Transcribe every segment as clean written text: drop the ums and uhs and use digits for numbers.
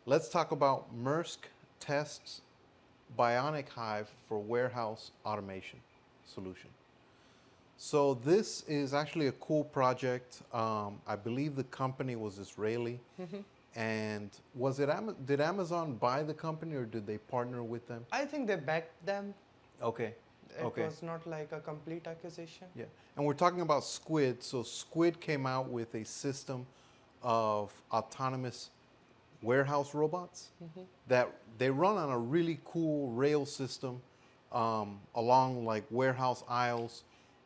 Let's talk about Maersk tests Bionic Hive for warehouse automation solution. So this is actually a cool project. I believe the company was Israeli. And was it did Amazon buy the company or did they partner with them? I think they backed them. Okay. It Okay. was not like a complete acquisition. Yeah. And we're talking about Squid. So Squid came out with a system of autonomous warehouse robots that they run on a really cool rail system along like warehouse aisles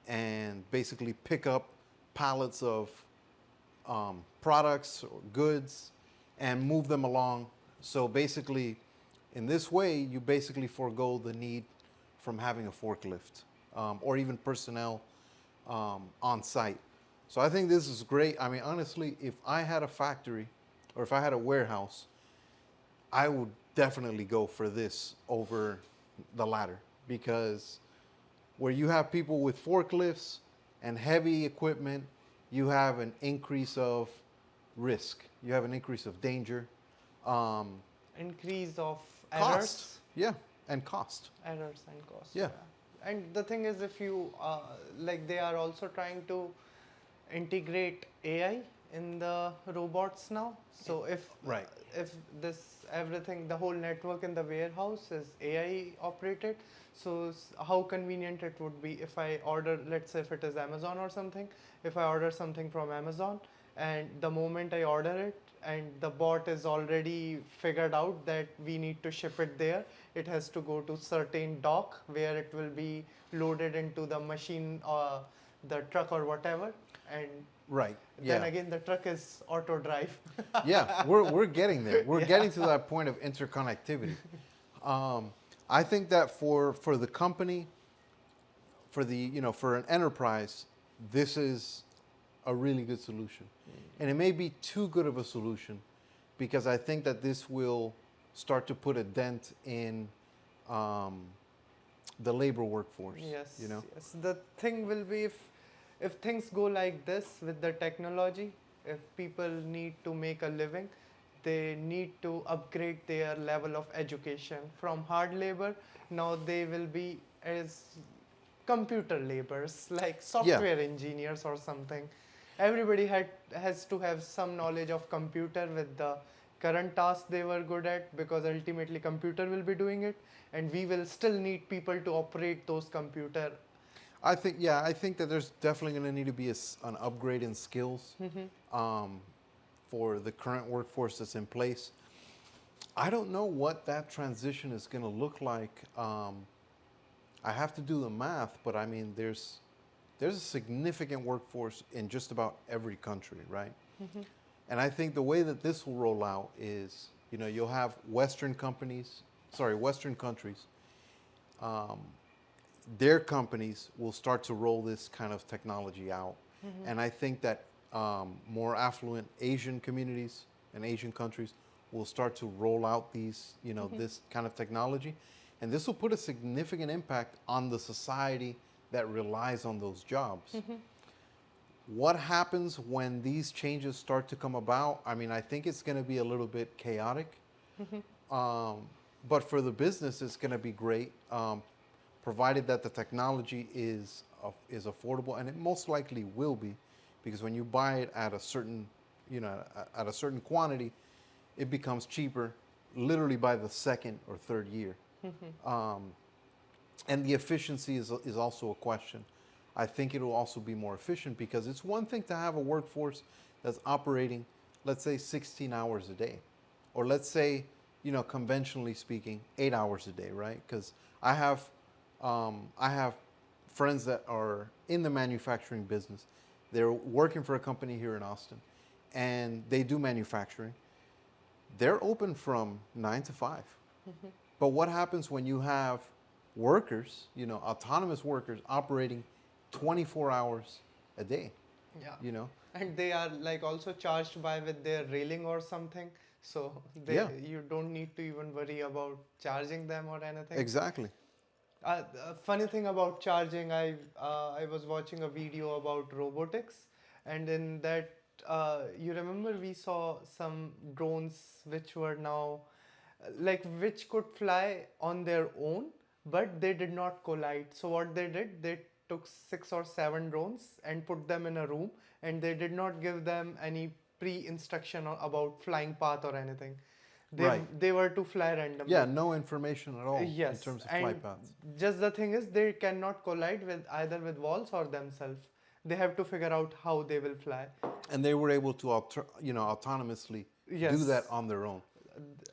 and basically pick up pallets of products or goods and move them along. So basically, in this way, you basically forego the need from having a forklift or even personnel on site. So I think this is great. I mean, honestly, if I had a factory or if I had a warehouse, I would definitely go for this over the latter because where you have people with forklifts and heavy equipment, you have an increase of risk. You have an increase of danger. Increase of Cost. errors. Yeah, and cost. Errors and costs. Yeah. And the thing is, if you like, they are also trying to integrate AI in the robots now. So Right. if this everything, the whole network in the warehouse is AI operated, so how convenient it would be if I order, let's say if it is Amazon or something, if I order something from Amazon, and the moment I order it and the bot is already figured out that we need to ship it there, it has to go to certain dock where it will be loaded into the machine or the truck or whatever, and Right. then Yeah. again the truck is auto drive. Yeah, we're getting there. We're Yeah. getting to that point of interconnectivity. I think that for the company, for the for an enterprise, this is a really good solution, and it may be too good of a solution, because I think that this will start to put a dent in the labor workforce. Yes, You know. yes. The thing will be, if things go like this with the technology, if people need to make a living, they need to upgrade their level of education from hard labor. Now they will be as computer laborers, like Yeah. software engineers or something. Everybody has to have some knowledge of computer with the current task they were good at, because ultimately computer will be doing it, and we will still need people to operate those computer. I think that there's definitely going to need to be an upgrade in skills um, for the current workforce that's in place. I don't know what that transition is going to look like. I have to do the math, but I mean, there's a significant workforce in just about every country, right? And I think the way that this will roll out is, you'll have Western countries, their companies will start to roll this kind of technology out. And I think that more affluent Asian communities and Asian countries will start to roll out this kind of technology. And this will put a significant impact on the society that relies on those jobs. What happens when these changes start to come about? I mean, I think it's going to be a little bit chaotic. But for the business, it's going to be great, provided that the technology is affordable, and it most likely will be, because when you buy it at a certain, at a certain quantity, it becomes cheaper, literally by the second or third year. And the efficiency is also a question. I think it will also be more efficient, because it's one thing to have a workforce that's operating, let's say 16 hours a day, or let's say, conventionally speaking, 8 hours a day, right? Because I have friends that are in the manufacturing business. They're working for a company here in Austin, and they do manufacturing. They're open from 9 to 5. But what happens when you have workers, autonomous workers operating 24 hours a day, Yeah. And they are like also charged by with their railing or something, so Yeah, you don't need to even worry about charging them or anything. exactly. Funny thing about charging, I was watching a video about robotics, and in that you remember we saw some drones which were now like which could fly on their own, but they did not collide. So what they did, they took 6 or 7 drones and put them in a room, and they did not give them any pre-instruction about flying path or anything. They Right. they were to fly randomly. Yeah, no information at all in Yes, terms of and flight paths. just the thing is, they cannot collide with either with walls or themselves. They have to figure out how they will fly. And they were able to, autonomously do that Yes, on their own.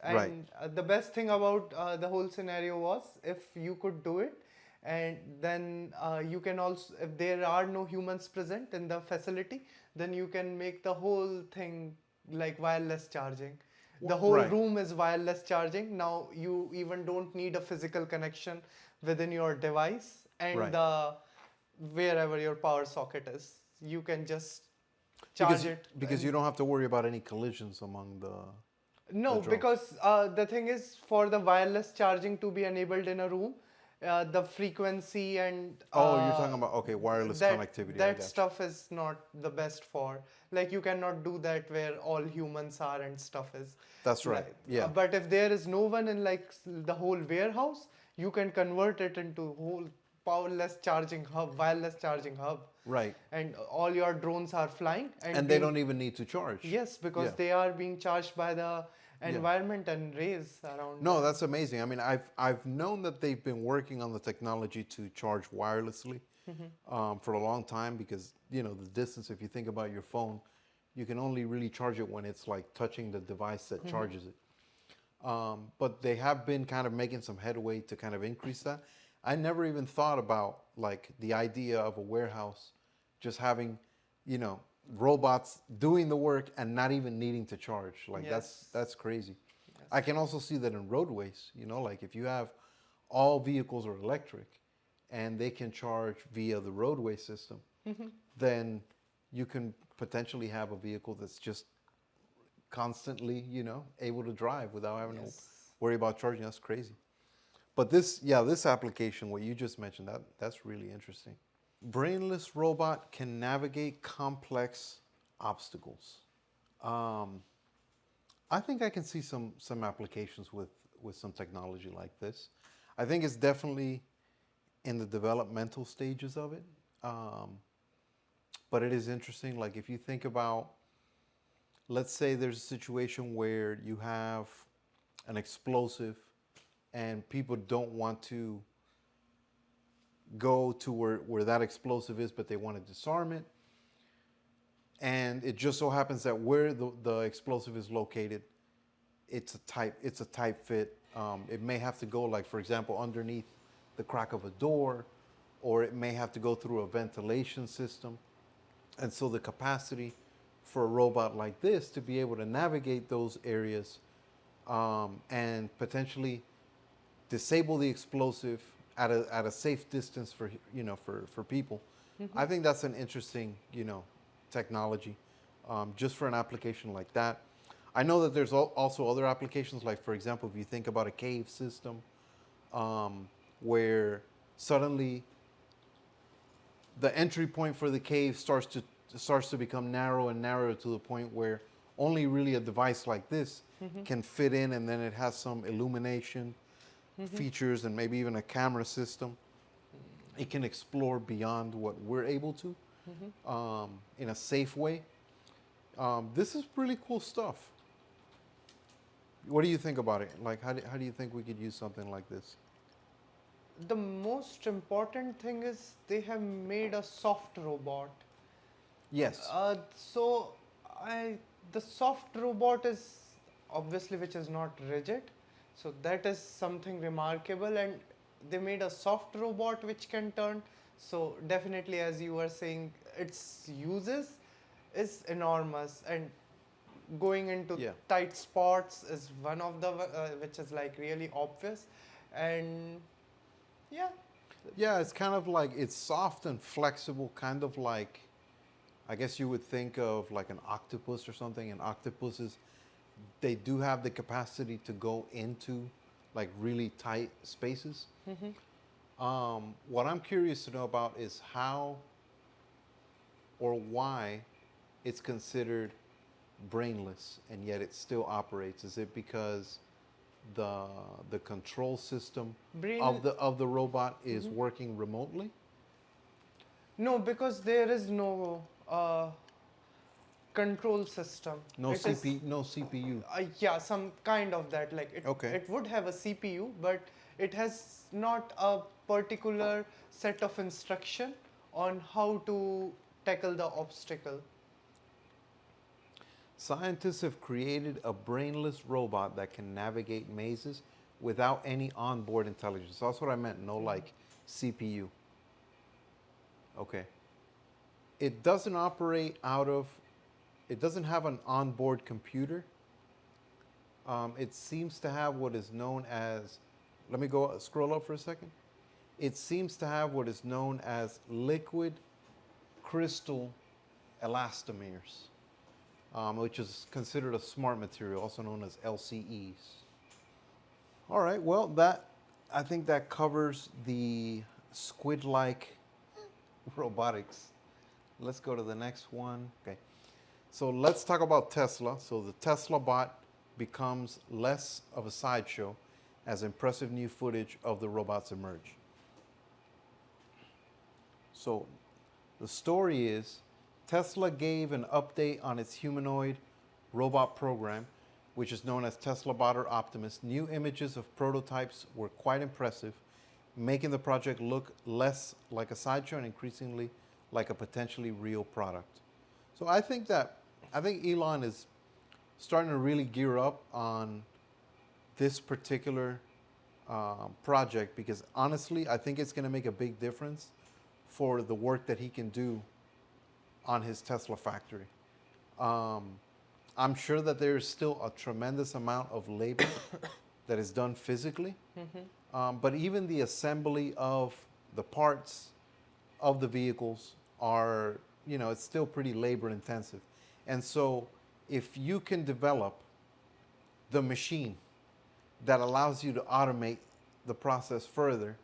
Right. and the best thing about the whole scenario was if you could do it, and then you can also, if there are no humans present in the facility, then you can make the whole thing like wireless charging. The whole Right. room is wireless charging. Now you even don't need a physical connection within your device and Right. wherever your power socket is. You can just Because charge it. because you don't have to worry about any collisions among the No, drones. because the thing is, for the wireless charging to be enabled in a room, the frequency and Oh, you're talking about, okay, wireless that connectivity. I that got you. stuff is not the best for. Like you cannot do that where all humans are and stuff is. That's right. Like, Yeah. but if there is no one in like the whole warehouse, you can convert it into whole powerless charging hub, wireless charging hub, Right. and all your drones are flying And they don't even need to charge. Yes, because Yeah. they are being charged by the Yeah. environment and rays around. No, that's amazing. I mean, I've known that they've been working on the technology to charge wirelessly for a long time because the distance. If you think about your phone, you can only really charge it when it's like touching the device that charges it. But they have been kind of making some headway to kind of increase that. I never even thought about like the idea of a warehouse just having, robots doing the work and not even needing to charge. Like Yes. that's crazy. I can also see that in roadways, like if you have all vehicles are electric and they can charge via the roadway system, then you can potentially have a vehicle that's just constantly, able to drive without having to worry about charging. That's crazy. But this application, what you just mentioned, that's really interesting. Brainless robot can navigate complex obstacles. I think I can see some applications with some technology like this. I think it's definitely in the developmental stages of it. But it is interesting. Like if you think about, let's say there's a situation where you have an explosive and people don't want to go to where that explosive is, but they want to disarm it. And it just so happens that where the explosive is located, it's a tight fit. It may have to go, like for example, underneath the crack of a door, or it may have to go through a ventilation system. And so the capacity for a robot like this to be able to navigate those areas and potentially disable the explosive at a safe distance for people. I think that's an interesting technology just for an application like that. I know that there's also other applications, like for example, if you think about a cave system where suddenly the entry point for the cave starts to become narrow and narrow to the point where only really a device like this can fit in, and then it has some illumination features and maybe even a camera system. It can explore beyond what we're able to in a safe way. This is really cool stuff. What do you think about it? Like, how do you think we could use something like this? The most important thing is they have made a soft robot. Yes. So the soft robot is obviously which is not rigid. So that is something remarkable, and they made a soft robot which can turn. So definitely, as you were saying, its uses is enormous, and going into Yeah. tight spots is one of the which is like really obvious, and yeah, Yeah, it's kind of like it's soft and flexible, kind of like I guess you would think of like an octopus or something. And octopuses, they do have the capacity to go into like really tight spaces. What I'm curious to know about is how or why it's considered brainless and yet it still operates? Is it because the control system Brain. of the robot is working remotely? No, because there is no control system. No It is no CPU. yeah, some kind of that. Like Okay. it would have a CPU, but it has not a particular set of instruction on how to tackle the obstacle. Scientists have created a brainless robot that can navigate mazes without any onboard intelligence. That's what I meant. No, like CPU. Okay. It doesn't operate out of, it doesn't have an onboard computer. It seems to have what is known as, let me go scroll up for a second. It seems to have what is known as liquid crystal elastomers, which is considered a smart material, also known as LCEs. All right, well, I think that covers the squid-like robotics. Let's go to the next one. Okay, so let's talk about Tesla. So the Tesla bot becomes less of a sideshow as impressive new footage of the robots emerge. So the story is Tesla gave an update on its humanoid robot program, which is known as Tesla Bot or Optimus. New images of prototypes were quite impressive, making the project look less like a sideshow and increasingly like a potentially real product. So I think Elon is starting to really gear up on this particular project because honestly, I think it's going to make a big difference for the work that he can do on his Tesla factory. I'm sure that there's still a tremendous amount of labor that is done physically, but even the assembly of the parts of the vehicles are, it's still pretty labor intensive. And so if you can develop the machine that allows you to automate the process further,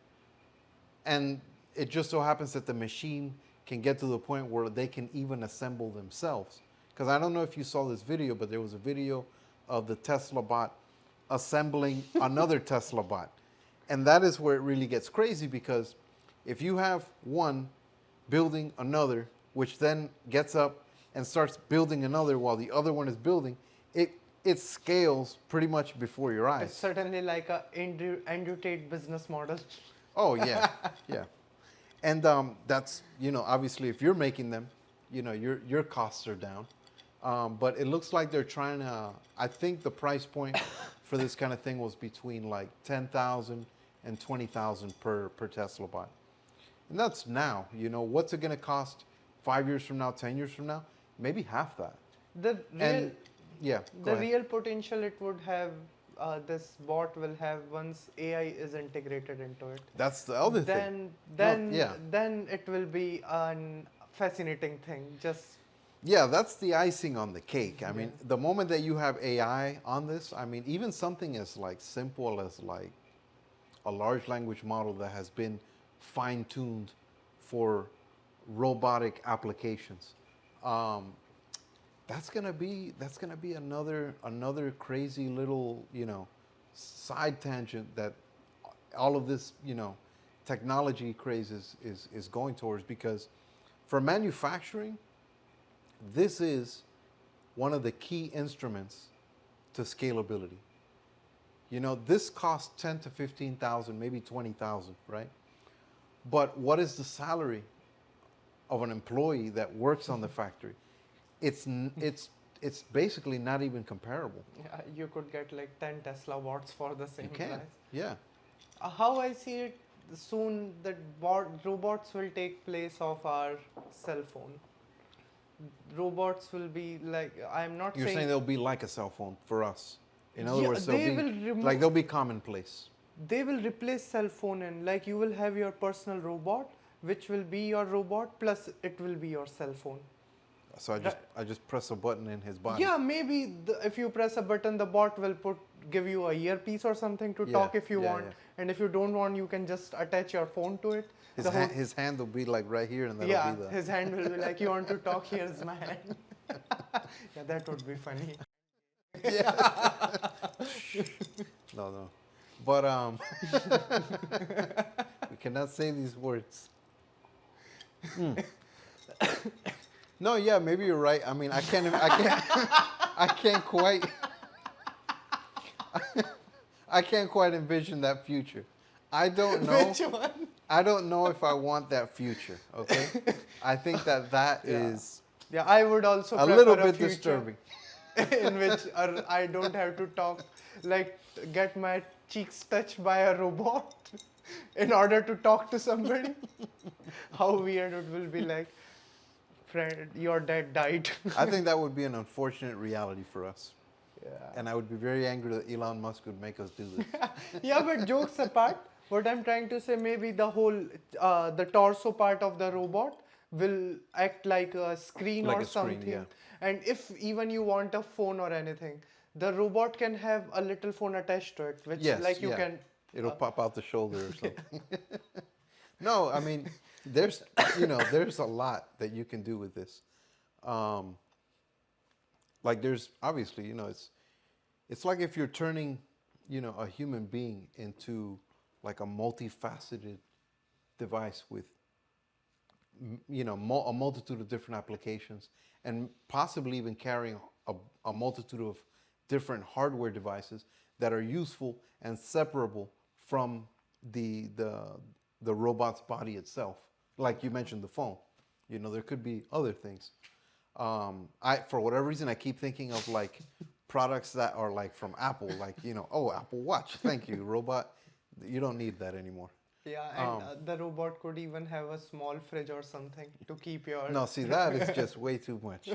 and it just so happens that the machine can get to the point where they can even assemble themselves. Because I don't know if you saw this video, but there was a video of the Tesla bot assembling another Tesla bot. And that is where it really gets crazy, because if you have one building another, which then gets up and starts building another while the other one is building, it scales pretty much before your eyes. It's certainly like a Andrew Tate business model. Oh, yeah, yeah. And that's, obviously if you're making them, your costs are down. But it looks like they're trying to, I think the price point for this kind of thing was between like 10,000 and 20,000 per Tesla bot. And that's now, what's it going to cost 5 years from now, 10 years from now? Maybe half that. The real potential it would have, this bot will have once AI is integrated into it. That's the other thing. Then it will be a fascinating thing. Yeah, that's the icing on the cake. I mean, the moment that you have AI on this, I mean, even something as like simple as like a large language model that has been fine-tuned for robotic applications. That's gonna be another crazy little side tangent that all of this technology craze is going towards, because for manufacturing, this is one of the key instruments to scalability. This costs 10 to 15,000, maybe 20,000, right? But what is the salary of an employee that works on the factory? It's basically not even comparable. Yeah, you could get like 10 Tesla bots for the same price. Yeah. How I see it, soon that robots will take place of our cell phone. Robots will be like, I'm not You're saying they'll be like a cell phone for us. In other words, they'll be commonplace. They will replace cell phone, and like you will have your personal robot, which will be your robot, plus it will be your cell phone. So I just press a button in his body. Yeah, maybe if you press a button, the bot will give you a earpiece or something to talk if you want. Yeah. And if you don't want, you can just attach your phone to it. His hand will be like right here, and that'll be his hand will be like, you want to talk, here's my hand. Yeah, that would be funny. No, no. But we cannot say these words. No, yeah, maybe you're right. I mean, I can't quite, I can't quite envision that future. I don't know. Which one? I don't know if I want that future. Okay, I think that Yeah. is Yeah, I would also a prefer little a bit future disturbing. in which I don't have to talk, like get my cheeks touched by a robot in order to talk to somebody. How weird it will be like, friend, your dad died. I think that would be an unfortunate reality for us, Yeah. and I would be very angry that Elon Musk would make us do this. Yeah, but jokes apart, what I'm trying to say, maybe the whole, the torso part of the robot will act like a screen Like or a screen, something. yeah. And if even you want a phone or anything, the robot can have a little phone attached to it, which Yes, like you yeah. can. It'll pop out the shoulder or something. No, I mean, there's there's a lot that you can do with this. Um, like there's obviously, it's like if you're turning, a human being into like a multifaceted device with, a multitude of different applications and possibly even carrying a multitude of different hardware devices that are useful and separable from the robot's body itself. Like you mentioned, the phone. There could be other things. For whatever reason, I keep thinking of like products that are like from Apple, like oh, Apple Watch. Thank you, robot. You don't need that anymore. Yeah, and the robot could even have a small fridge or something to keep your. No, see, that is just way too much.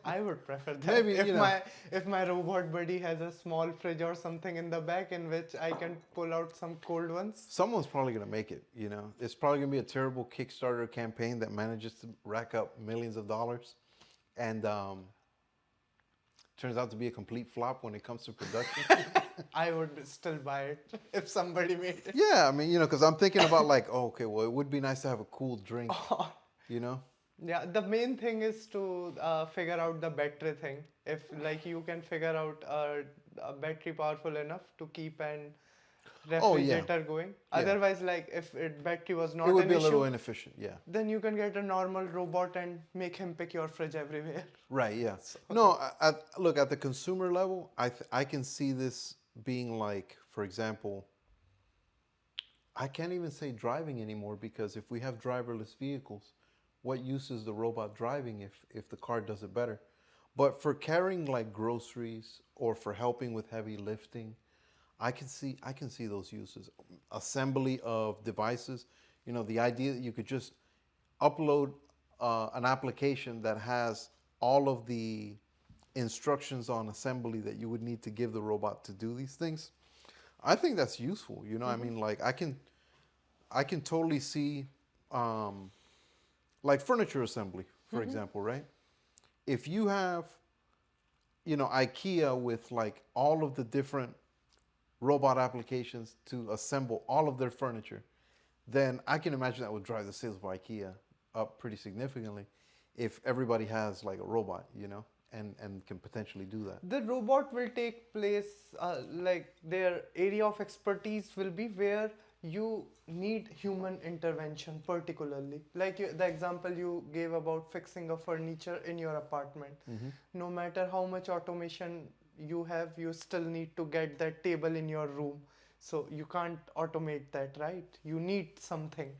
I would prefer that. Maybe, If my robot buddy has a small fridge or something in the back in which I can pull out some cold ones. Someone's probably going to make it, It's probably going to be a terrible Kickstarter campaign that manages to rack up millions of dollars. And turns out to be a complete flop when it comes to production. I would still buy it if somebody made it. Yeah, I mean, because I'm thinking about like, oh, okay, well, it would be nice to have a cool drink, Yeah, the main thing is to figure out the battery thing. If like you can figure out a battery powerful enough to keep an Oh, yeah. refrigerator going. Yeah. Otherwise, like if battery was not It would an be a little issue, inefficient, yeah. then you can get a normal robot and make him pick your fridge everywhere. Right, yeah. No, look, at the consumer level, I can see this being like, for example, I can't even say driving anymore because if we have driverless vehicles, what use is the robot driving if the car does it better? But for carrying like groceries or for helping with heavy lifting, I can see those uses. Assembly of devices, the idea that you could just upload an application that has all of the instructions on assembly that you would need to give the robot to do these things. I think that's useful. I mean, like I can totally see, like furniture assembly, for example, right? If you have, IKEA with like all of the different robot applications to assemble all of their furniture, then I can imagine that would drive the sales of IKEA up pretty significantly if everybody has like a robot, and can potentially do that. The robot will take place, like their area of expertise will be where you need human intervention particularly. Like the example you gave about fixing a furniture in your apartment. No matter how much automation you have, you still need to get that table in your room. So you can't automate that, right? You need something.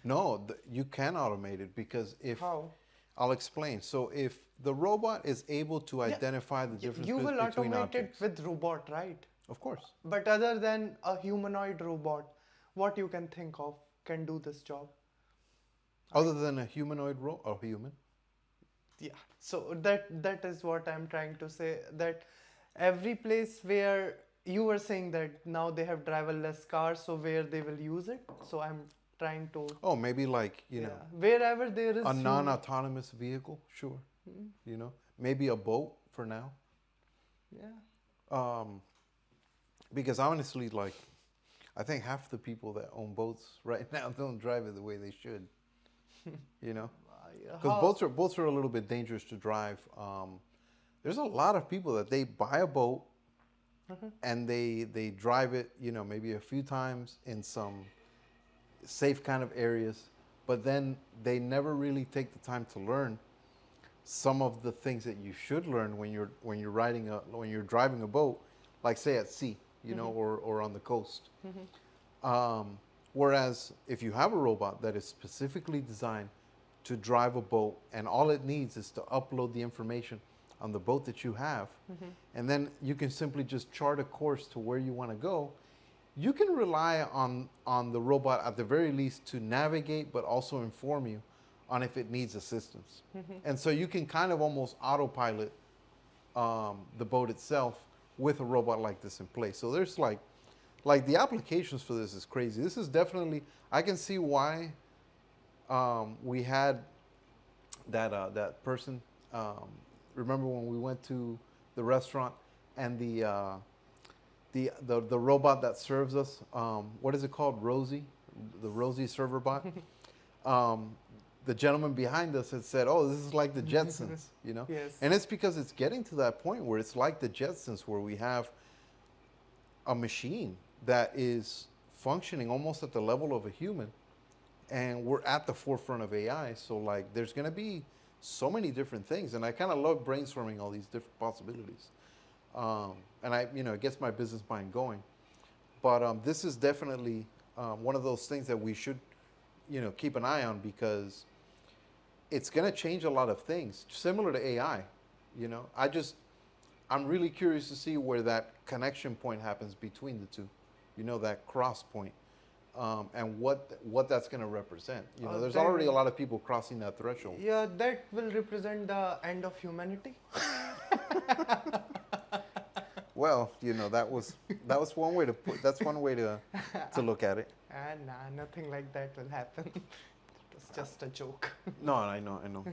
No, you can automate it because if How? I'll explain. So if the robot is able to identify the difference You will between automate objects, it with robot, right? of course. But other than a humanoid robot, what you can think of can do this job? Other than a humanoid or human. Yeah. So that is what I'm trying to say. That every place where you were saying that now they have driverless cars, so where they will use it. So I'm trying to. Oh, maybe like, Wherever there is a non-autonomous vehicle, sure. Maybe a boat for now. Yeah. Because honestly, like, I think half the people that own boats right now don't drive it the way they should. because boats are a little bit dangerous to drive. There's a lot of people that they buy a boat and they drive it, maybe a few times in some safe kind of areas, but then they never really take the time to learn some of the things that you should learn when you're driving a boat, like say at sea, or on the coast. Whereas if you have a robot that is specifically designed to drive a boat, and all it needs is to upload the information on the boat that you have, and then you can simply just chart a course to where you want to go, you can rely on the robot at the very least to navigate, but also inform you on if it needs assistance. And so you can kind of almost autopilot the boat itself with a robot like this in place. So there's like the applications for this is crazy. This is definitely, I can see why we had that person. Remember when we went to the restaurant and the robot that serves us, what is it called? Rosie, the Rosie server bot. The gentleman behind us had said, "Oh, this is like the Jetsons," Yes. And it's because it's getting to that point where it's like the Jetsons, where we have a machine that is functioning almost at the level of a human, and we're at the forefront of AI. So like, there's going to be so many different things, and I kind of love brainstorming all these different possibilities. And it gets my business mind going. But this is definitely one of those things that we should, keep an eye on, because it's going to change a lot of things, similar to AI. I'm really curious to see where that connection point happens between the two, that cross point, and what that's going to represent. There's already a lot of people crossing that threshold. Yeah, that will represent the end of humanity. Well, that was one way to that's one way to look at it. Nah, nothing like that will happen. It was just a joke. No, I know.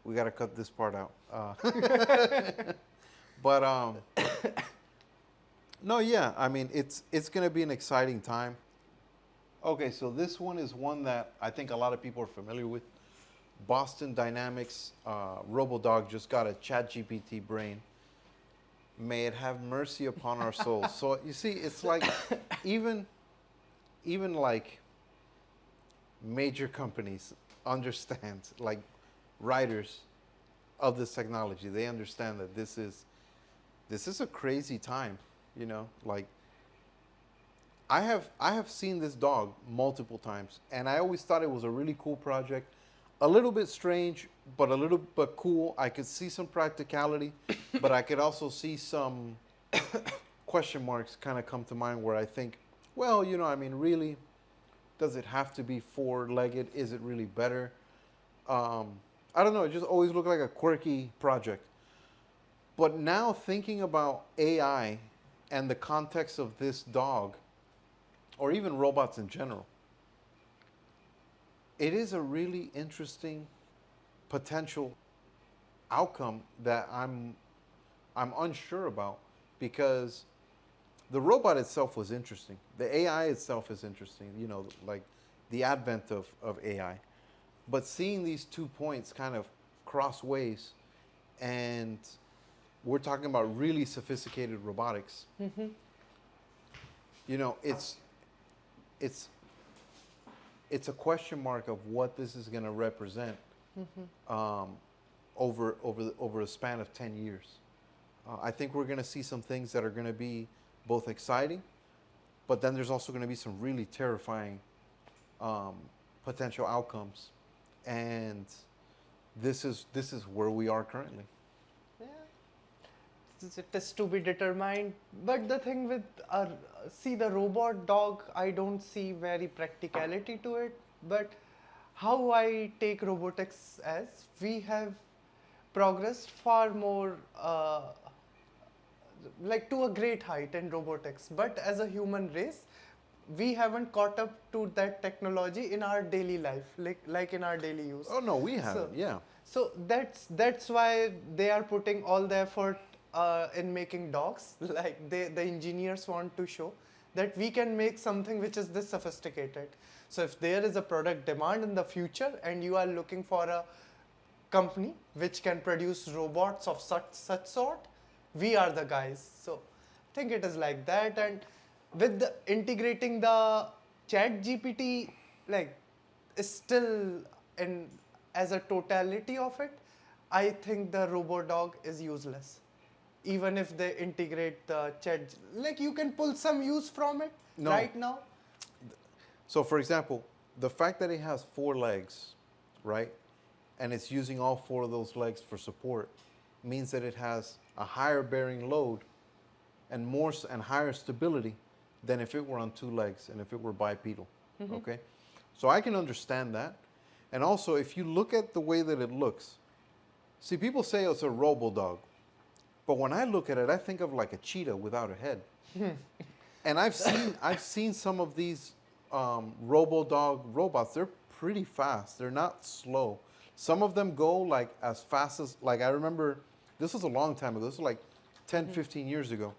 We got to cut this part out. But no, yeah. I mean, it's going to be an exciting time. Okay, so this one is one that I think a lot of people are familiar with. Boston Dynamics RoboDog just got a ChatGPT brain. May it have mercy upon our souls. So you see, it's like even like major companies understand, like writers of this technology, they understand that this is a crazy time, like I have seen this dog multiple times, and I always thought it was a really cool project. A little bit strange, but a little bit cool. I could see some practicality, but I could also see some question marks kind of come to mind, where I think, well, really, does it have to be four-legged? Is it really better? I don't know. It just always looked like a quirky project. But now thinking about AI and the context of this dog, or even robots in general, it is a really interesting potential outcome that I'm unsure about, because the robot itself was interesting. The AI itself is interesting, like the advent of AI. But seeing these 2 points kind of cross ways, and we're talking about really sophisticated robotics. It's a question mark of what this is going to represent over a span of 10 years. I think we're going to see some things that are going to be both exciting, but then there's also going to be some really terrifying potential outcomes, and this is where we are currently. Yeah, it is to be determined. But the thing with the robot dog, I don't see very practicality to it. But how I take robotics as, we have progressed far more, like to a great height in robotics. But as a human race, we haven't caught up to that technology in our daily life, like in our daily use. Oh no, we haven't. Yeah. So that's why they are putting all the effort in making dogs. Like the engineers want to show that we can make something which is this sophisticated. So if there is a product demand in the future and you are looking for a company which can produce robots of such sort, we are the guys. So I think it is like that. And with the integrating the chat GPT, like, is still in as a totality of it, I think the robot dog is useless. Even if they integrate the chat, like, you can pull some use from it No. right now. So, for example, the fact that it has 4 legs, right, and it's using all 4 of those legs for support, means that it has a higher bearing load and and higher stability than if it were on 2 legs and if it were bipedal. Okay, so I can understand that. And also, if you look at the way that it looks, see, people say it's a robo dog, but when I look at it, I think of like a cheetah without a head. And I've seen some of these robo dog robots. They're pretty fast. They're not slow. Some of them go like as fast as, like, I remember, this was a long time ago. This was like 10, 15 years ago.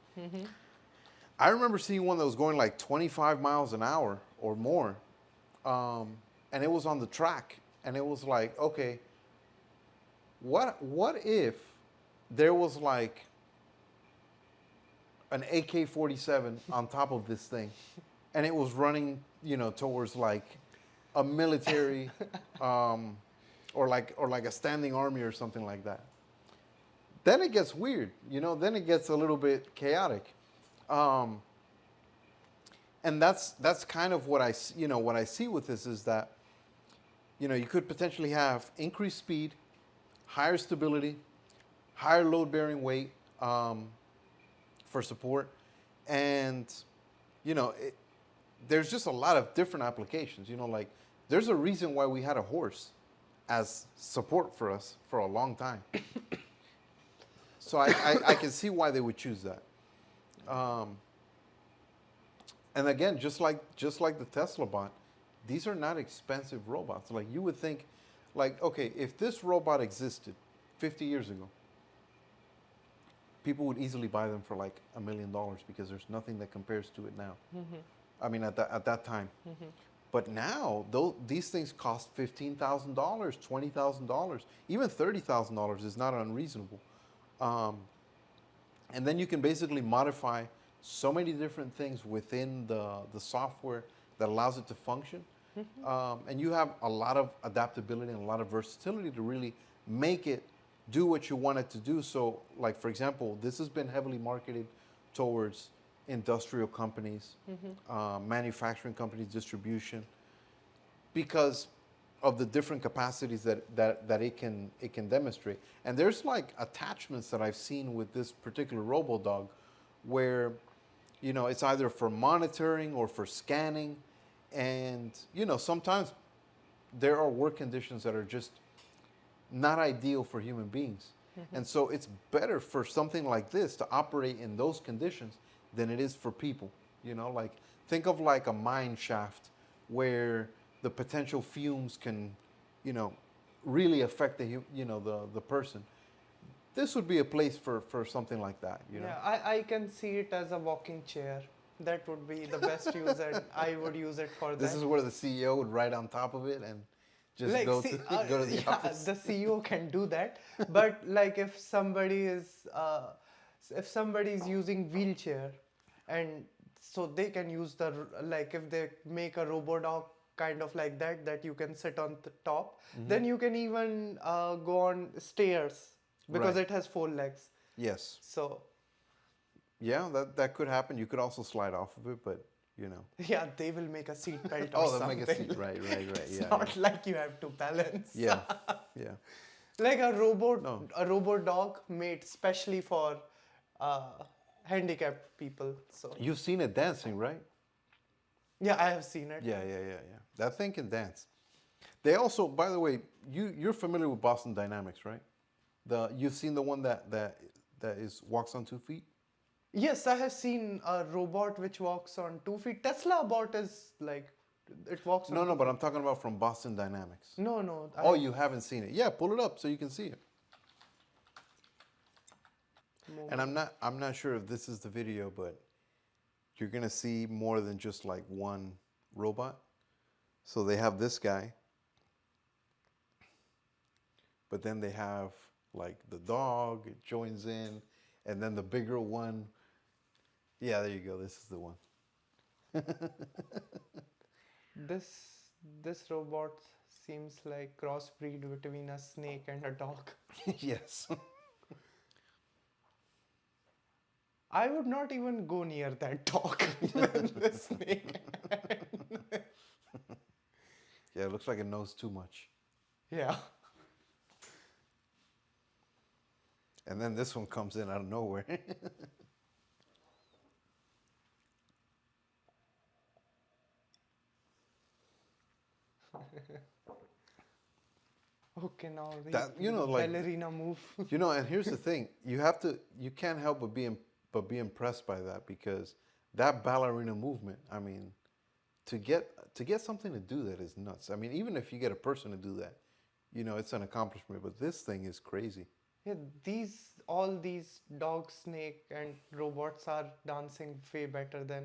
I remember seeing one that was going like 25 miles an hour or more. And it was on the track. And it was like, okay, what if there was like an AK-47 on top of this thing, and it was running, towards like a military, or like a standing army or something like that? Then it gets weird, Then it gets a little bit chaotic, and that's kind of what I see with this is that, you could potentially have increased speed, higher stability, higher load-bearing weight, for support, and there's just a lot of different applications. Like, there's a reason why we had a horse as support for us for a long time. So I can see why they would choose that. And again, just like the Tesla bot, these are not expensive robots. Like, you would think, like, okay, if this robot existed 50 years ago, people would easily buy them for like $1 million because there's nothing that compares to it now. I mean, at that time. But now, these things cost $15,000, $20,000, even $30,000 is not unreasonable. And then you can basically modify so many different things within the software that allows it to function. And you have a lot of adaptability and a lot of versatility to really make it do what you want it to do. So, like, for example, this has been heavily marketed towards industrial companies, manufacturing companies, distribution, because of the different capacities that it can demonstrate. And there's like attachments that I've seen with this particular RoboDog where, it's either for monitoring or for scanning. And, sometimes there are work conditions that are just not ideal for human beings. And so it's better for something like this to operate in those conditions than it is for people. Like, think of like a mine shaft where the potential fumes can, really affect the person. This would be a place for something like that. Yeah, I can see it as a walking chair. That would be the best use, and I would use it for that. This is where the CEO would ride on top of it and just Like, go to the office. The CEO can do that, but like if somebody is using wheelchair, and so they can use like if they make a robot dog kind of like that you can sit on the top, then you can even go on stairs because Right. it has 4 legs. Yes. So Yeah, that could happen. You could also slide off of it, but yeah, they will make a seat belt or Oh, they'll something. make a seat. Right. It's Yeah. not like you have to balance. Yeah. Yeah. Like a No. robot dog made specially for handicapped people. So You've seen it dancing, right? yeah, I have seen it. Yeah. That thing can dance. They also, by the way, you're familiar with Boston Dynamics, right? You've seen the one that walks on 2 feet? Yes, I have seen a robot which walks on 2 feet. Tesla bot is like, it walks on No, 2 but I'm talking about from Boston Dynamics. No. Oh, you haven't seen it? Yeah, pull it up so you can see it. And I'm not sure if this is the video, but you're gonna see more than just like one robot. So they have this guy, but then they have like the dog, it joins in, and then the bigger one. Yeah, there you go. This is the one. This robot seems like crossbreed between a snake and a dog. Yes. I would not even go near that dog with the snake. Yeah, it looks like it knows too much. Yeah. And then this one comes in out of nowhere. Okay, now That, you know, like, ballerina move. and here's the thing: you can't help but be impressed by that, because that ballerina movement. I mean, to get something to do that is nuts. I mean, even if you get a person to do that, it's an accomplishment. But this thing is crazy. Yeah, all these dog, snake, and robots are dancing way better than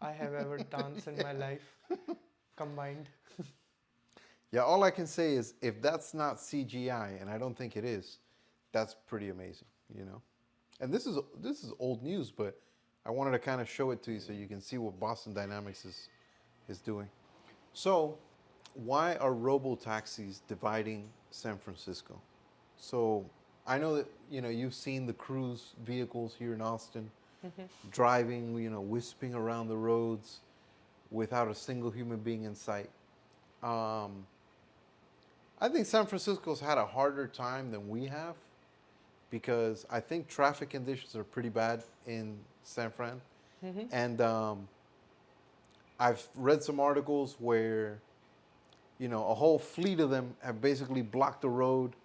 I have ever danced in my life combined. Yeah, all I can say is if that's not CGI, and I don't think it is, that's pretty amazing. And this is old news, but I wanted to kind of show it to you so you can see what Boston Dynamics is doing. So, why are robo taxis dividing San Francisco? So, I know that you've seen the cruise vehicles here in Austin driving, wisping around the roads without a single human being in sight. I think San Francisco's had a harder time than we have, because I think traffic conditions are pretty bad in San Fran. And I've read some articles where, a whole fleet of them have basically blocked the road,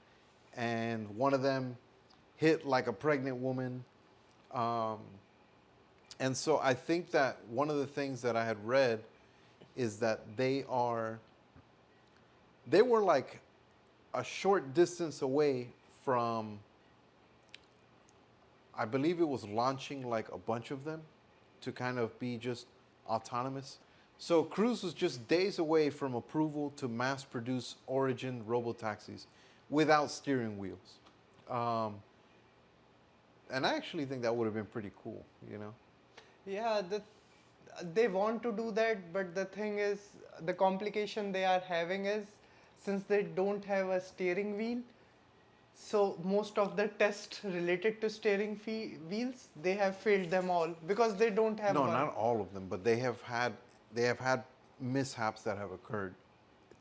and one of them hit like a pregnant woman. And so I think that one of the things that I had read is that they were like a short distance away from, I believe it was launching like a bunch of them to kind of be just autonomous. So Cruise was just days away from approval to mass produce origin robotaxis without steering wheels. And I actually think that would have been pretty cool, Yeah, they want to do that, but the thing is, the complication they are having is, since they don't have a steering wheel, so most of the tests related to steering wheels, they have failed them all because they don't have No, one. not all of them, but they have had mishaps that have occurred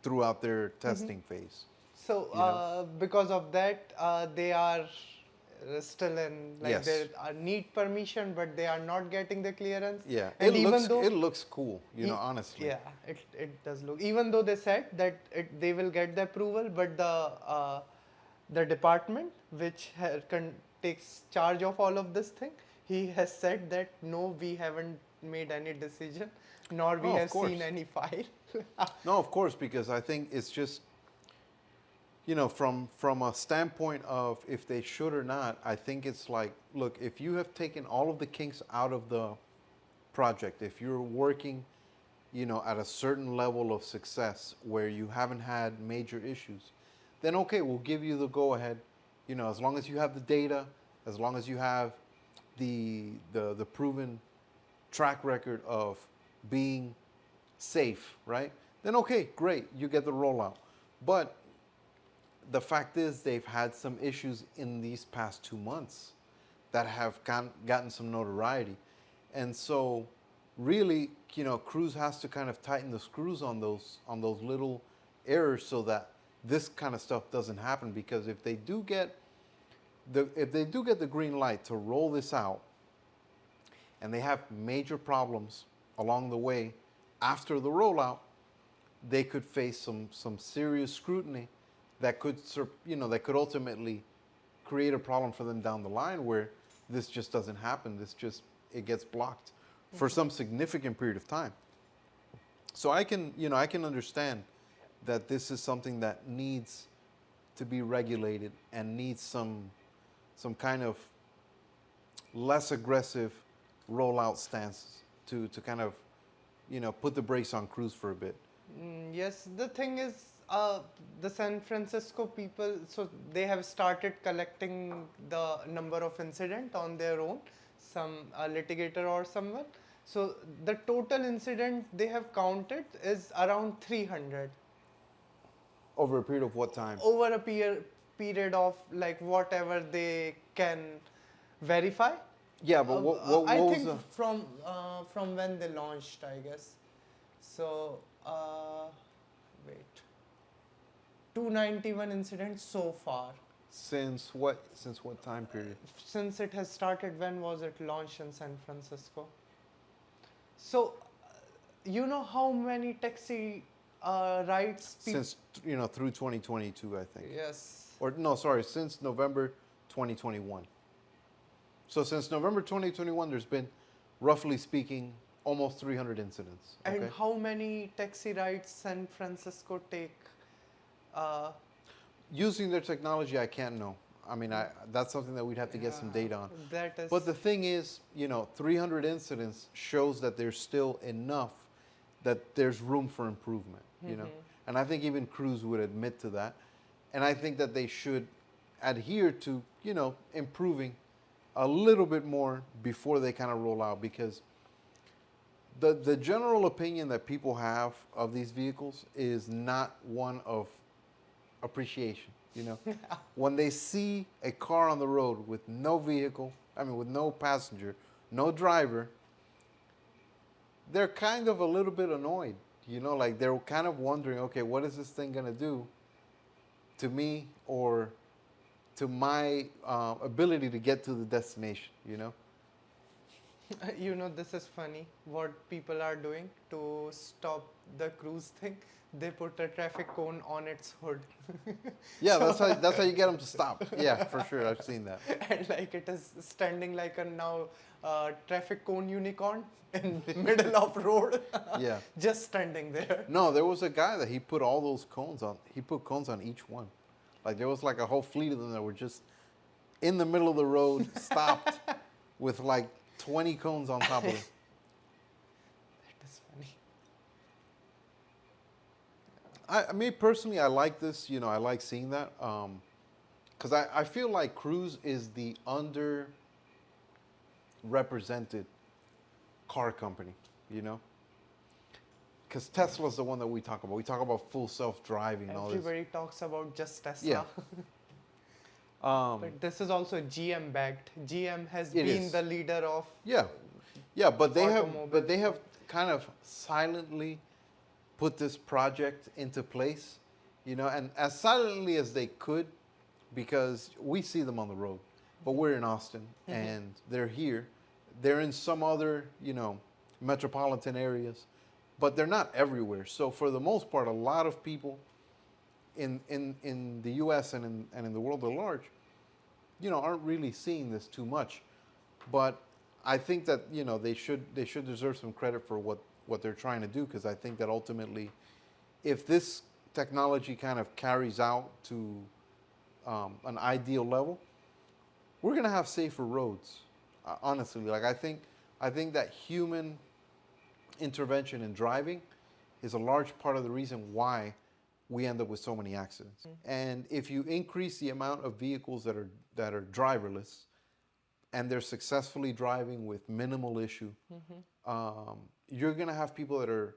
throughout their testing phase. So because of that, they are still in, like, Yes. they need permission, but they are not getting the clearance. Yeah, And it looks cool, honestly. Yeah, it does look. Even though they said that they will get the approval, but the department which takes charge of all of this thing, he has said that no, we haven't made any decision, nor we Oh, of have course. seen any file. No, of course, because I think it's just, from a standpoint of if they should or not, I think it's like, look, if you have taken all of the kinks out of the project, if you're working, at a certain level of success where you haven't had major issues, then okay, we'll give you the go ahead. As long as you have the data, as long as you have the proven track record of being safe, right? Then okay, great, you get the rollout. But the fact is, they've had some issues in these past 2 months that have gotten some notoriety. And so really, Cruise has to kind of tighten the screws on those little errors so that this kind of stuff doesn't happen. Because if they do get the green light to roll this out, and they have major problems along the way after the rollout, they could face some serious scrutiny that could ultimately create a problem for them down the line, where this just doesn't happen. It gets blocked for some significant period of time. So I can understand that this is something that needs to be regulated and needs some kind of less aggressive rollout stances to kind of put the brakes on Cruise for a bit. Yes, the thing is, the San Francisco people, so they have started collecting the number of incident on their own, some litigator or someone. So the total incident they have counted is around 300 Over a period of what time? over a period of like whatever they can verify. Yeah, but I what was think the... from when they launched, I guess. So wait, 291 incidents so far. Since what time period? Since it has started, when was it launched in San Francisco? So, you know how many taxi rides people. Since through 2022, I think. Yes. Or no, sorry, since November 2021. So since November 2021, there's been, roughly speaking, almost 300 incidents. Okay? And how many taxi rides San Francisco take? Using their technology, I can't know. I mean, that's something that we'd have to get some data on. That is. But the thing is, 300 incidents shows that there's still enough that there's room for improvement, And I think even Cruise would admit to that. And I think that they should adhere to, improving a little bit more before they kind of roll out, because the general opinion that people have of these vehicles is not one of appreciation. When they see a car on the road with no vehicle, with no passenger, no driver, they're kind of a little bit annoyed. Like they're kind of wondering, okay, what is this thing gonna do to me or to my ability to get to the destination? This is funny. What people are doing to stop the Cruise thing, they put a traffic cone on its hood. Yeah, that's how you get them to stop. Yeah, for sure, I've seen that. And like it is standing like a now traffic cone unicorn in the middle of road. Yeah. Just standing there. No, there was a guy that he put all those cones on. He put cones on each one. Like there was like a whole fleet of them that were just in the middle of the road, stopped with like 20 cones on top of it. That is funny. I mean, personally, I like this. I like seeing that. Because I feel like Cruise is the underrepresented car company, Because Tesla's the one that we talk about. We talk about full self-driving and all this. Everybody talks about just Tesla. Yeah. But this is also GM backed. GM has been the leader of. Yeah, but they automobile. have kind of silently put this project into place, and as silently as they could, because we see them on the road, but we're in Austin and they're here. They're in some other, metropolitan areas, but they're not everywhere. So for the most part, a lot of people in the U.S. and in the world at large, aren't really seeing this too much. But I think that they should deserve some credit for what they're trying to do, because I think that ultimately, if this technology kind of carries out to an ideal level, we're gonna have safer roads. Honestly, like I think that human intervention in driving is a large part of the reason why we end up with so many accidents. And if you increase the amount of vehicles that are driverless, and they're successfully driving with minimal issue, you're going to have people that are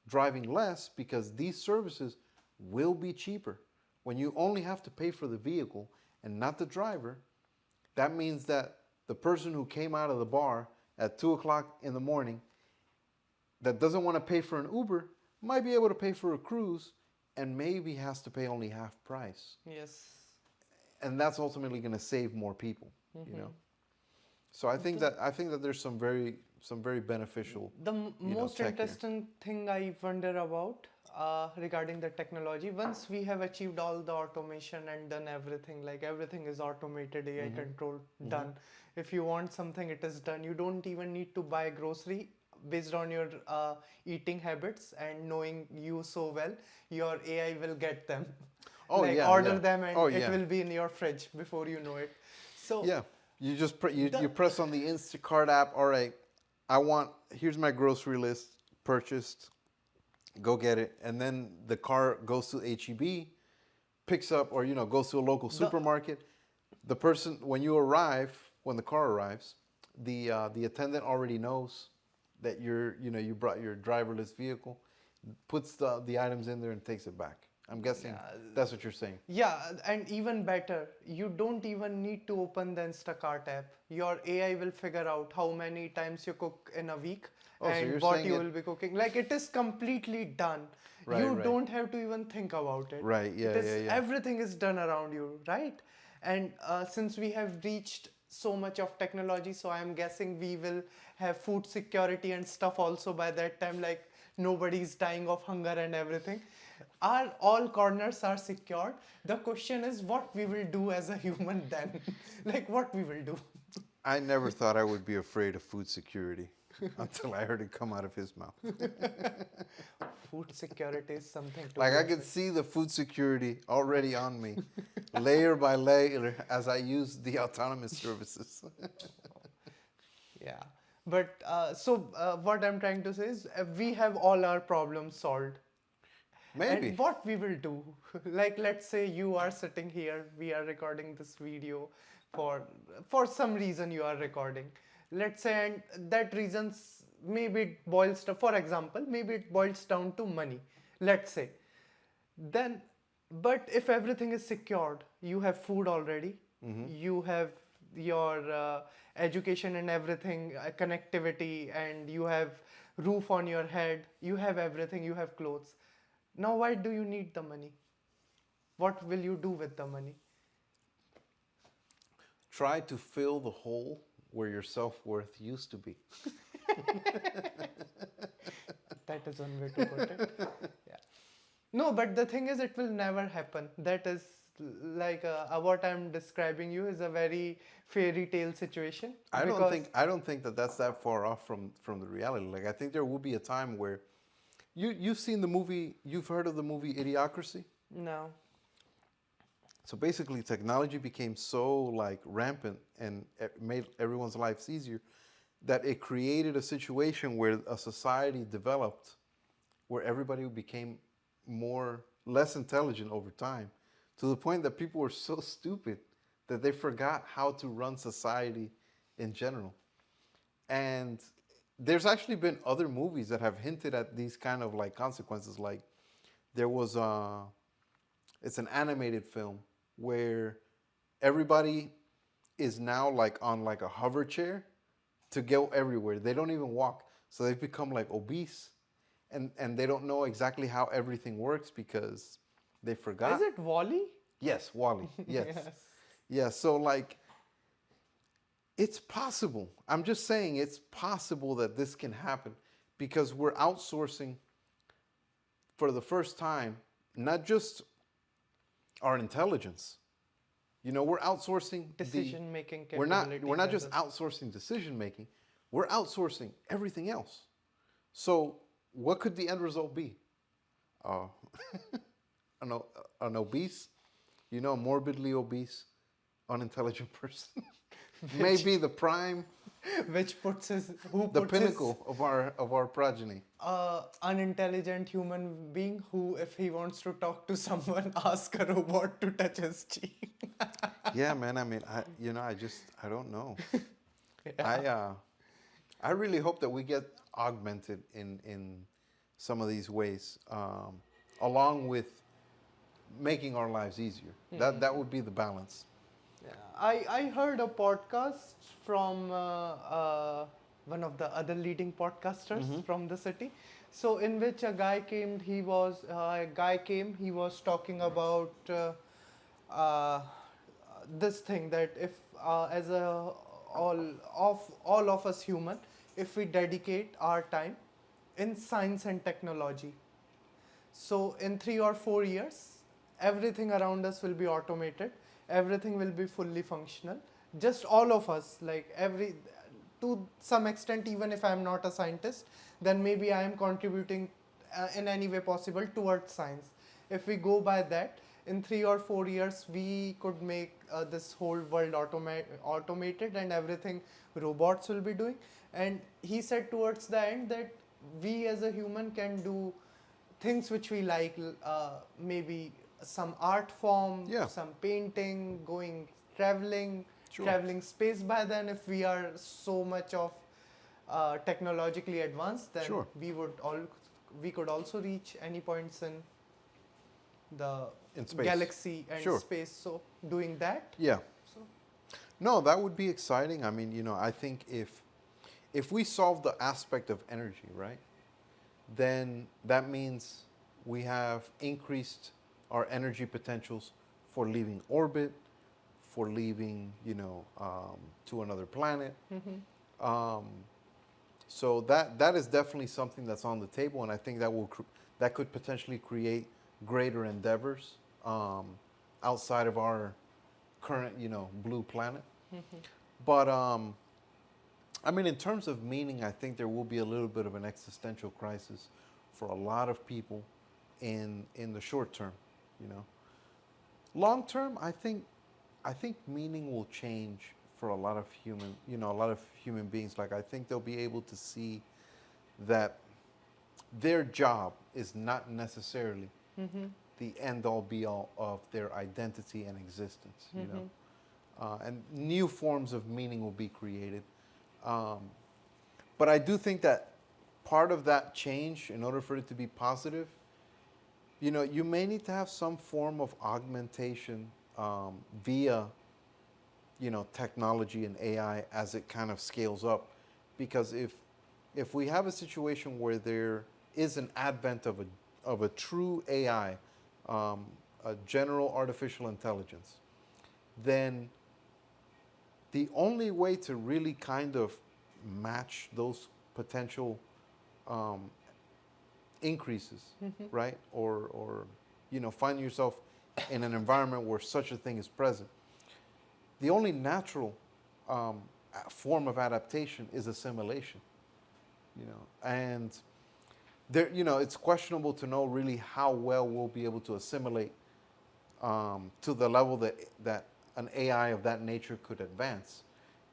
driving less, because these services will be cheaper. When you only have to pay for the vehicle and not the driver, that means that the person who came out of the bar at 2 o'clock in the morning that doesn't want to pay for an Uber might be able to pay for a Cruise, and maybe has to pay only half price. Yes. And that's ultimately going to save more people, So I think that there's some very beneficial. The most tech interesting thing I wonder about regarding the technology, once we have achieved all the automation and done everything, like everything is automated, AI controlled, done. If you want something, it is done. You don't even need to buy grocery. Based on your eating habits and knowing you so well, your AI will get them. Order them and it will be in your fridge before you know it. So yeah, you just you press on the Instacart app. All right, here's my grocery list purchased. go get it, and then the car goes to HEB, picks up, or goes to a local supermarket. The person, when you arrive, when the car arrives, the attendant already knows that you brought your driverless vehicle, puts the items in there and takes it back. I'm guessing that's what you're saying. Yeah, and even better, you don't even need to open the Instacart app. Your AI will figure out how many times you cook in a week Oh, so and you're what saying you it. will be cooking. Like it is completely done. Right, You right. don't have to even think about it. Right, yeah, It is yeah, yeah. everything is done around you, right? And since we have reached so much of technology, so I'm guessing we will have food security and stuff also by that time. Like nobody's dying of hunger and everything. Our all corners are secured. The question is what we will do as a human then. Like what we will do. I never thought I would be afraid of food security until I heard it come out of his mouth. Food security is something to Like be I could afraid. see the food security already on me, layer by layer, as I use the autonomous services. Yeah. But what I'm trying to say is we have all our problems solved. Maybe. And what we will do, like let's say you are sitting here, we are recording this video for some reason you are recording. Let's say and that reasons maybe it boils to, for example, maybe it boils down to money. Let's say. Then but if everything is secured, you have food already, you have your education and everything, connectivity, and you have roof on your head, you have everything, you have clothes. Now why do you need the money? What will you do with the money? Try to fill the hole where your self-worth used to be. That is one way to put it. Yeah. No, but the thing is, it will never happen. That is like what I'm describing you is a very fairy tale situation. Because I don't think that that's that far off from the reality. Like I think there will be a time where you've seen the movie, you've heard of the movie Idiocracy? no. So basically, technology became so like rampant and it made everyone's lives easier that it created a situation where a society developed where everybody became less intelligent over time, to the point that people were so stupid that they forgot how to run society in general. And there's actually been other movies that have hinted at these kind of like consequences. Like there was it's an animated film where everybody is now like on like a hover chair to go everywhere. They don't even walk. So they've become like obese, and they don't know exactly how everything works because they forgot. Is it Wally? Yes, Wally. Yes. Yes. Yeah, so like it's possible. I'm just saying it's possible that this can happen because we're outsourcing for the first time not just our intelligence. We're outsourcing Decision making we're capabilities. not just outsourcing decision making, we're outsourcing everything else. So what could the end result be? Uh, an obese, morbidly obese, unintelligent person. Maybe the prime, Which puts his who the puts pinnacle of our progeny. unintelligent human being who, if he wants to talk to someone, ask a robot to touch his cheek. Yeah, man. I mean, I don't know. I really hope that we get augmented in some of these ways, along with making our lives easier. That would be the balance. Yeah, I heard a podcast from one of the other leading podcasters from the city. So in which a guy came, he was talking about uh, this thing that if as a all of us human, if we dedicate our time in science and technology, so in 3 or 4 years, everything around us will be automated. Everything will be fully functional. Just all of us, like to some extent, even if I am not a scientist, then maybe I am contributing in any way possible towards science. If we go by that, in 3 or 4 years, we could make this whole world automated and everything robots will be doing. And he said towards the end that we as a human can do things which we like, maybe some art form, Yeah. some painting, going traveling, Sure. traveling space. By then, if we are so much of technologically advanced, then Sure. we could also reach any points in the In space. galaxy and Sure. space. So doing that. Yeah. So No, that would be exciting. I mean, I think if we solve the aspect of energy, right, then that means we have increased our energy potentials for leaving orbit, for leaving, to another planet. Um, so that is definitely something that's on the table, and I think that could potentially create greater endeavors outside of our current, blue planet. But I mean, in terms of meaning, I think there will be a little bit of an existential crisis for a lot of people in the short term. Long term, I think meaning will change for a lot of human beings. Like, I think they'll be able to see that their job is not necessarily the end all be all of their identity and existence. And new forms of meaning will be created. But I do think that part of that change, in order for it to be positive, you may need to have some form of augmentation via, technology and AI as it kind of scales up. Because if we have a situation where there is an advent of a true AI, a general artificial intelligence, then the only way to really kind of match those potential increases, right? Or find yourself in an environment where such a thing is present. The only natural form of adaptation is assimilation, and there, it's questionable to know really how well we'll be able to assimilate to the level that an AI of that nature could advance,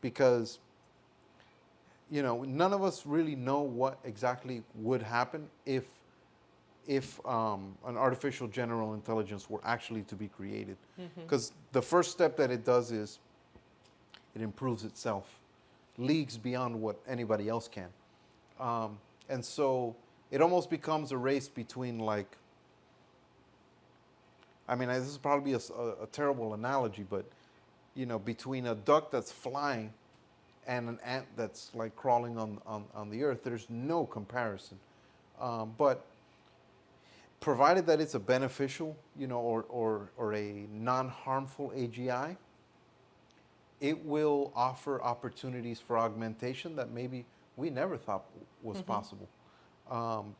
because none of us really know what exactly would happen if an artificial general intelligence were actually to be created. Because the first step that it does is it improves itself leagues beyond what anybody else can. And so it almost becomes a race between, like, I mean, this is probably a terrible analogy, but, between a duck that's flying and an ant that's like crawling on the earth, there's no comparison. But provided that it's a beneficial, or a non-harmful AGI, it will offer opportunities for augmentation that maybe we never thought was possible.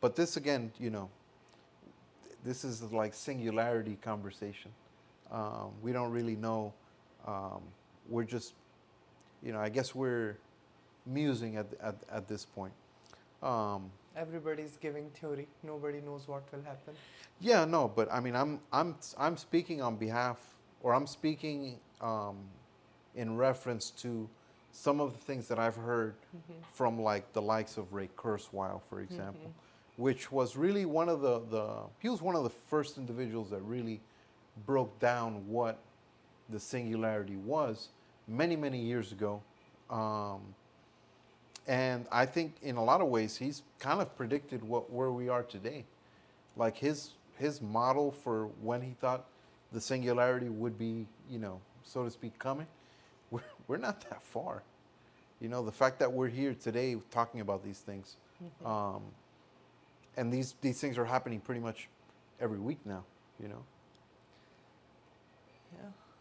But this, again, this is like singularity conversation. We don't really know. We're just, I guess we're musing at this point. everybody's giving theory. Nobody knows what will happen. Yeah, no, but I mean, I'm speaking on behalf, or I'm speaking in reference to some of the things that I've heard from, like, the likes of Ray Kurzweil, for example, which was really one of he was one of the first individuals that really broke down what the singularity was many, many years ago. And I think in a lot of ways he's kind of predicted where we are today. Like, his model for when he thought the singularity would be, so to speak, coming, we're not that far. The fact that we're here today talking about these things, and these things are happening pretty much every week now. Yeah.